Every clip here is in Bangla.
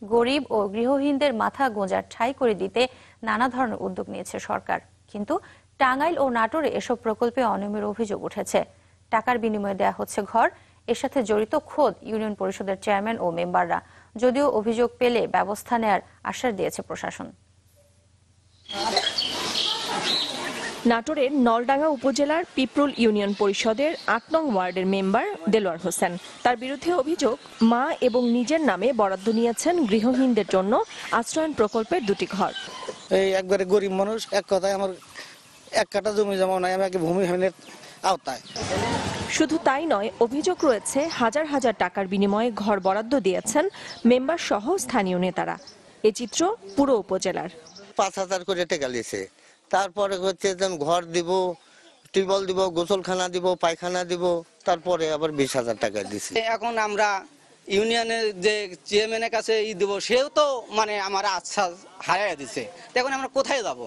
গরিব ও গৃহহীনদের মাথা গোঁজার ঠাঁই করে দিতে নানা ধরনের উদ্যোগ নিয়েছে সরকার, কিন্তু টাঙ্গাইল ও নাটোরে এসব প্রকল্পে অনিয়মের অভিযোগ উঠেছে। টাকার বিনিময়ে দেয়া হচ্ছে ঘর, এর সাথে জড়িত খোদ ইউনিয়ন পরিষদের চেয়ারম্যান ও মেম্বাররা। যদিও অভিযোগ পেলে ব্যবস্থা নেয়ার আশ্বাস দিয়েছে প্রশাসন। নাটোরের নলডাঙ্গা উপজেলার পিপরুল ইউনিয়ন পরিষদের ৮ নং ওয়ার্ডের মেম্বার দেলোয়ার হোসেন, তার বিরুদ্ধে অভিযোগ মা এবং নিজের নামে বরাদ্দ নিয়েছেন গৃহহীনদের জন্য আশ্রয়ণ প্রকল্পের 2টি ঘর। এই একবারে গরিব মানুষ, এক কথায় আমার 1 কাঠা জমি জমা নাই, আমি ভূমিহীনের আওতায়। শুধু তাই নয়, অভিযোগ রয়েছে হাজার হাজার টাকার বিনিময়ে ঘর বরাদ্দ দিয়েছেন মেম্বার সহ স্থানীয় নেতারা। এ চিত্র পুরো উপজেলার। 5,000 করে টাকা লিয়েছে, তারপরে হচ্ছে ঘর দিব, টিউবওয়েল দিব, গোসলখানা দিব, পায়খানা দিব, তারপরে আবার 20,000 টাকা দিছে। এখন আমরা ইউনিয়নের যে চেয়ারম্যানের কাছে দিব, সেও তো মানে আমার আশ্বাস হারিয়ে দিছে, এখন আমরা কোথায় যাব?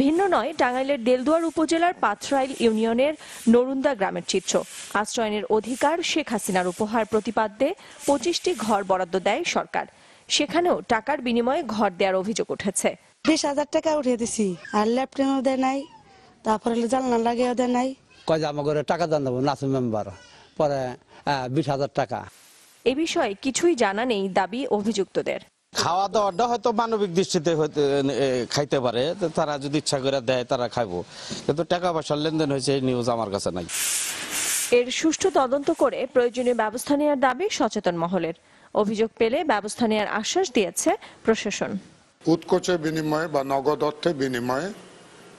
ভিন্ন নয় টাঙ্গাইলের দেলদুয়ার উপজেলার পাথরাইল ইউনিয়নের নরুন্দা গ্রামের চিত্র। আশ্রয়নের অধিকার শেখ হাসিনার উপহার প্রতিপাদ্যে 25টি ঘর বরাদ্দ দেয় সরকার। সেখানেও টাকার বিনিময়ে ঘর দেওয়ার অভিযোগ উঠেছে। 20,000 টাকা উঠিয়ে দিছি, আর ল্যাপটপও দেয় নাই, তারপরে জানলা লাগিয়েও দেয় নাই। কয় যে আমার টাকা দান দেবো নাসু মেম্বার, পরে 20,000 টাকা। এ বিষয়ে কিছুই জানা নেই দাবি অভিযুক্তদের। খাওয়া দাওয়াটা হয়তো মানবিক দৃষ্টিতে খাইতে পারে, তারা যদি ইচ্ছা করে দেয় তারা খাইবো, কিন্তু টাকা পয়সার লেনদেন হয়েছে এই নিউজ আমার কাছে নাই। এর সুষ্ঠু তদন্ত করে প্রয়োজনীয় ব্যবস্থা নেওয়ার দাবি সচেতন মহলের। অভিযোগ পেলে ব্যবস্থা নেওয়ার আশ্বাস দিয়েছে প্রশাসন। উৎকোচের বিনিময়ে বা নগদ অর্থের বিনিময়ে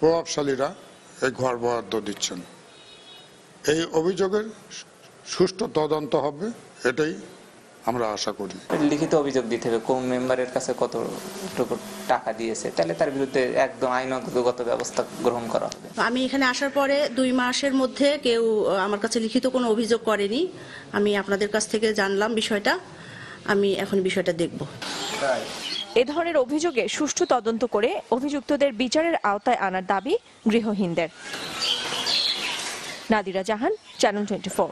প্রভাবশালীরা এই ঘর বরাদ্দ দিচ্ছেন। এই অভিযোগের সুষ্ঠু তদন্ত হবে, এটাই আমরা আশা করি। লিখিত অভিযোগ দিতে হবে কোন মেম্বারের কাছে কতটুকু টাকা দিয়েছে, তাহলে তার বিরুদ্ধে একদম আইনগত ব্যবস্থা গ্রহণ করা হবে। আমি এখানে আসার পরে 2 মাসের মধ্যে কেউ আমার কাছে লিখিত কোনো অভিযোগ করেনি। আমি আপনাদের কাছ থেকে জানলাম বিষয়টা, আমি এখন বিষয়টা দেখব। এ ধরনের অভিযোগে সুষ্ঠু তদন্ত করে অভিযুক্তদের বিচারের আওতায় আনার দাবি গৃহহীনদের। নাদিরা জাহান, চ্যানেল 24।